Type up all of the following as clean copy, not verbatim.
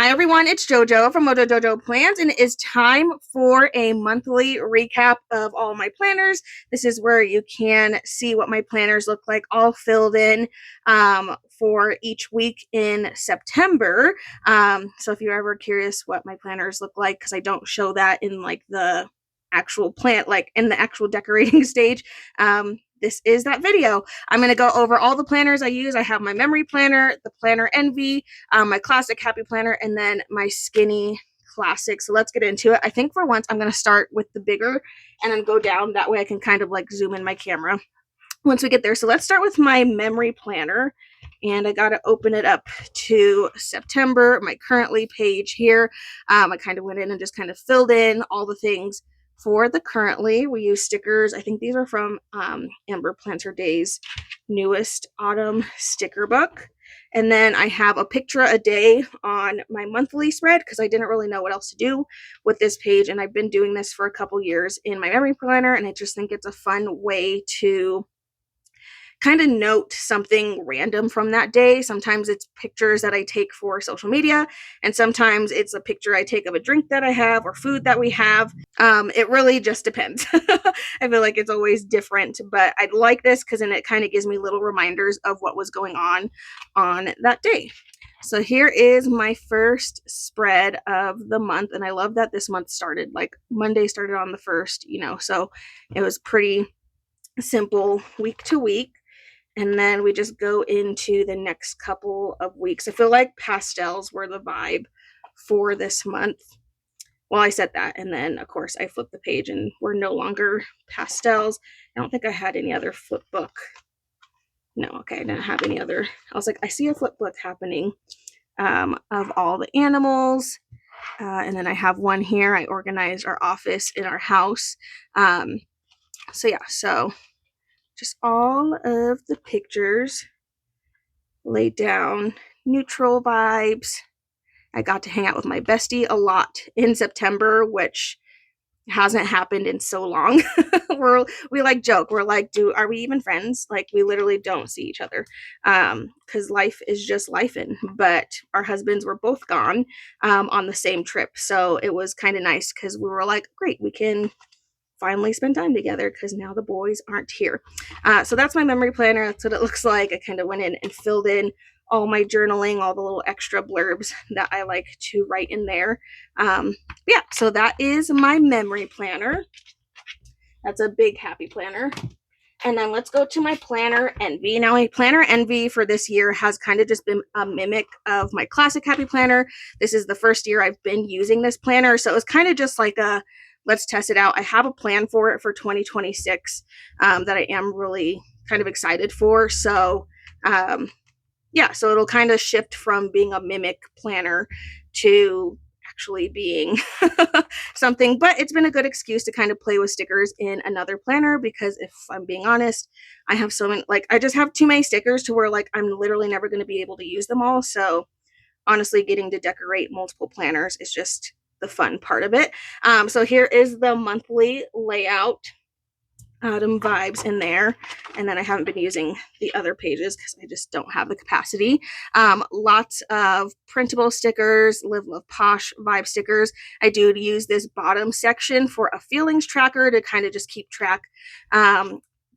Hi everyone, it's JoJo from Mojo Jojo Plans, and it is time for a monthly recap of all my planners. This is where you can see what my planners look like, all filled in for each week in September. So if you're ever curious what my planners look like, because I don't show that in like the actual plant, like in the actual decorating stage, this is that video. I'm going to go over all the planners I use. I have my memory planner, the Planner Envy, my classic happy planner, and then my skinny classic. So let's get into it. I think for once I'm going to start with the bigger and then go down. That way I can kind of like zoom in my camera once we get there. So let's start with my memory planner. And I got to open it up to September, my currently page here. I kind of went in and just kind of filled in all the things for the currently. We use stickers. I think these are from Amber Planter Day's newest autumn sticker book. And then I have a picture a day on my monthly spread because I didn't really know what else to do with this page. And I've been doing this for a couple years in my memory planner, and I just think it's a fun way to kind of note something random from that day. Sometimes it's pictures that I take for social media, and sometimes it's a picture I take of a drink that I have or food that we have. It really just depends. I feel like it's always different, but I like this because then it kind of gives me little reminders of what was going on that day. So here is my first spread of the month, and I love that this month started, like Monday started on the 1st, so it was pretty simple week to week. And then we just go into the next couple of weeks. I feel like pastels were the vibe for this month. Well, I said that, and then of course I flipped the page and we're no longer pastels. I don't think I had any other flip book. No, okay, I didn't have any other. I was like, I see a flip book happening of all the animals. And then I have one here. I organized our office in our house. So yeah, so just all of the pictures laid down, neutral vibes. I got to hang out with my bestie a lot in September, which hasn't happened in so long. we like joke. We're like, are we even friends? Like, we literally don't see each other because life is just lifing. But our husbands were both gone on the same trip. So it was kind of nice because we were like, great, we can finally spend time together because now the boys aren't here. So that's my memory planner. That's what it looks like. I kind of went in and filled in all my journaling, all the little extra blurbs that I like to write in there. Yeah, so that is my memory planner. That's a big happy planner. And then let's go to my Planner Envy. Now, my Planner Envy for this year has kind of just been a mimic of my classic happy planner. This is the first year I've been using this planner, so it was kind of just like a let's test it out. I have a plan for it for 2026 that I am really kind of excited for. So yeah, so it'll kind of shift from being a mimic planner to actually being something, but it's been a good excuse to kind of play with stickers in another planner because if I'm being honest, I have so many, like I just have too many stickers to where like I'm literally never going to be able to use them all. So honestly, getting to decorate multiple planners is just the fun part of it. So here is the monthly layout. Autumn vibes in there, and then I haven't been using the other pages because I just don't have the capacity. Lots of printable stickers, Live Love Posh vibe stickers. I do use this bottom section for a feelings tracker to kind of just keep track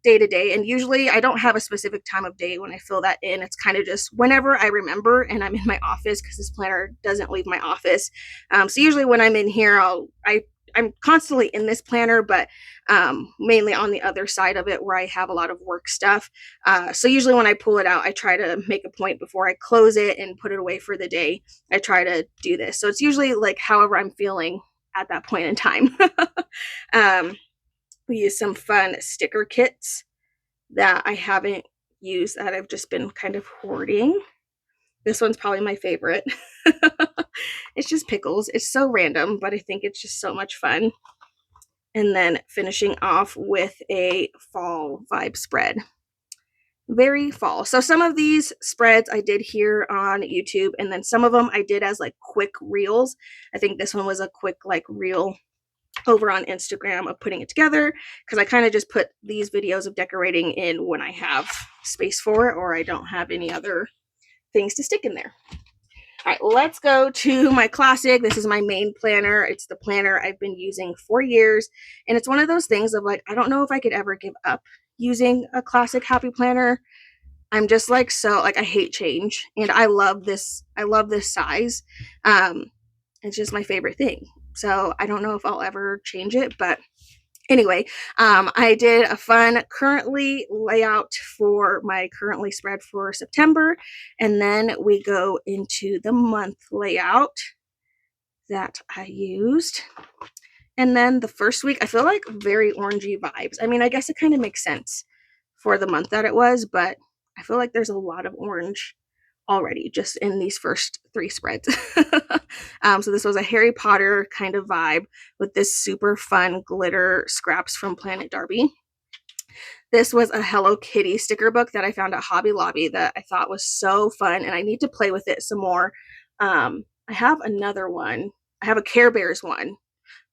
day to day, and usually I don't have a specific time of day when I fill that in. It's kind of just whenever I remember and I'm in my office because this planner doesn't leave my office. So usually when I'm in here, I'm constantly in this planner, but mainly on the other side of it where I have a lot of work stuff. So usually when I pull it out, I try to make a point before I close it and put it away for the day. I try to do this. So it's usually like however I'm feeling at that point in time. We use some fun sticker kits that I haven't used that I've just been kind of hoarding. This one's probably my favorite. It's just pickles. It's so random, but I think it's just so much fun. And then finishing off with a fall vibe spread. Very fall. So some of these spreads I did here on YouTube, and then some of them I did as like quick reels. I think this one was a quick like reel over on Instagram of putting it together because I kind of just put these videos of decorating in when I have space for it or I don't have any other things to stick in there. All right, let's go to my classic. This is my main planner. It's the planner I've been using for years. And it's one of those things of like, I don't know if I could ever give up using a classic happy planner. I'm just like, so like, I hate change, and I love this. I love this size. It's just my favorite thing. So I don't know if I'll ever change it, but anyway, I did a fun currently layout for my currently spread for September, and then we go into the month layout that I used. And then the first week, I feel like very orangey vibes. I mean, I guess it kind of makes sense for the month that it was, but I feel like there's a lot of orange already just in these first 3 spreads. So this was a Harry Potter kind of vibe with this super fun glitter scraps from Planet Darby. This was a Hello Kitty sticker book that I found at Hobby Lobby that I thought was so fun, and I need to play with it some more. I have another one. I have a Care Bears one.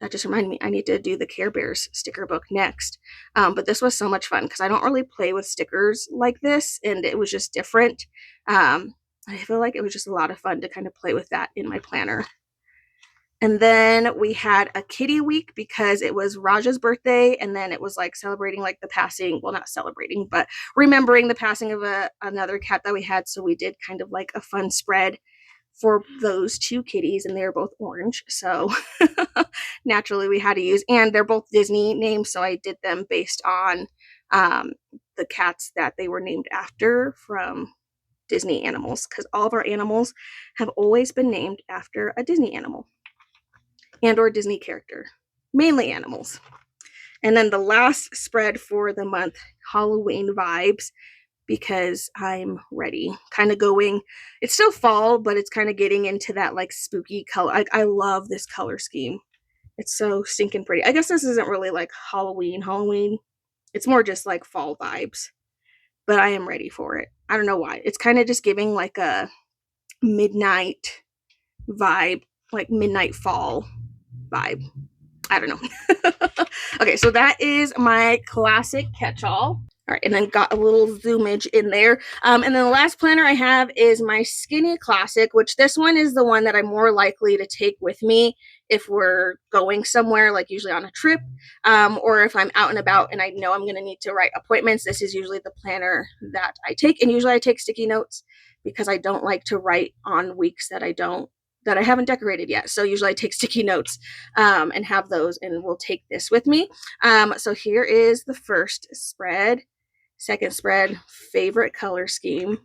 That just reminded me, I need to do the Care Bears sticker book next. But this was so much fun because I don't really play with stickers like this, and it was just different. I feel like it was just a lot of fun to kind of play with that in my planner. And then we had a kitty week because it was Raja's birthday, and then it was like celebrating like the passing, well, not celebrating, but remembering the passing of another cat that we had. So we did kind of like a fun spread for those 2 kitties, and they're both orange. So naturally we had to use, and they're both Disney names. So I did them based on the cats that they were named after from Disney animals, because all of our animals have always been named after a Disney animal and or Disney character, mainly animals. And then the last spread for the month, Halloween vibes, because I'm ready. Kind of going, it's still fall, but it's kind of getting into that like spooky color. I love this color scheme. It's so stinking pretty. I guess this isn't really like Halloween. It's more just like fall vibes, but I am ready for it. I don't know why. It's kind of just giving like a midnight vibe, like midnight fall vibe. I don't know. Okay, so that is my classic catch-all. All right, and then got a little zoomage in there. And then the last planner I have is my Skinny Classic, which this one is the one that I'm more likely to take with me if we're going somewhere, like usually on a trip, or if I'm out and about and I know I'm going to need to write appointments. This is usually the planner that I take, and usually I take sticky notes because I don't like to write on weeks that I haven't decorated yet. So usually I take sticky notes and have those, and we'll take this with me. So here is the first spread. Second spread, favorite color scheme.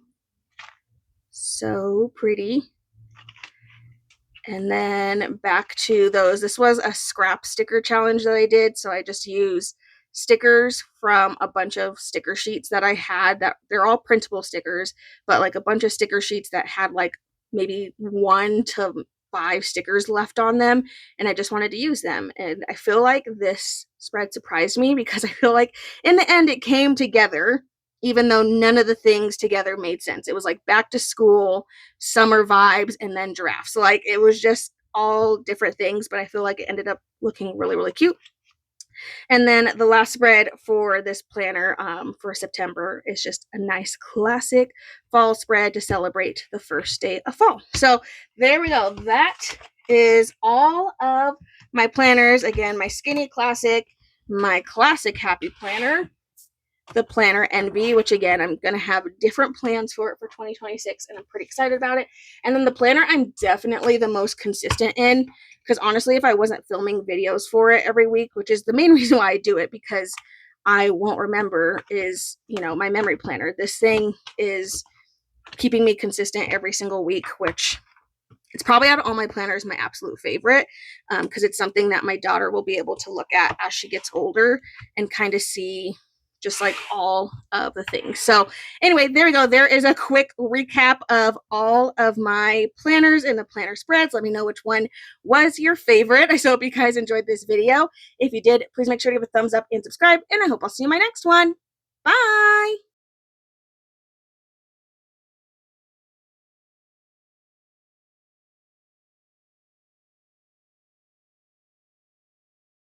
So pretty. And then back to those. This was a scrap sticker challenge that I did. So I just used stickers from a bunch of sticker sheets that I had, that they're all printable stickers, but like a bunch of sticker sheets that had like maybe 1 to 5 stickers left on them, and I just wanted to use them. And I feel like this spread surprised me because I feel like in the end it came together, even though none of the things together made sense. It was like back to school, summer vibes, and then giraffes. So like it was just all different things, but I feel like it ended up looking really, really cute. And then the last spread for this planner for September is just a nice classic fall spread to celebrate the first day of fall. So there we go. That is all of my planners. Again, my Skinny Classic, my Classic Happy Planner, the Planner Envy, which again, I'm going to have different plans for it for 2026, and I'm pretty excited about it. And then the planner I'm definitely the most consistent in, because honestly, if I wasn't filming videos for it every week, which is the main reason why I do it, because I won't remember, is, my memory planner. This thing is keeping me consistent every single week, which it's probably out of all my planners my absolute favorite, because it's something that my daughter will be able to look at as she gets older and kind of see just like all of the things. So anyway, there we go. There is a quick recap of all of my planners and the planner spreads. Let me know which one was your favorite. I hope you guys enjoyed this video. If you did, please make sure to give a thumbs up and subscribe, and I hope I'll see you in my next one. Bye.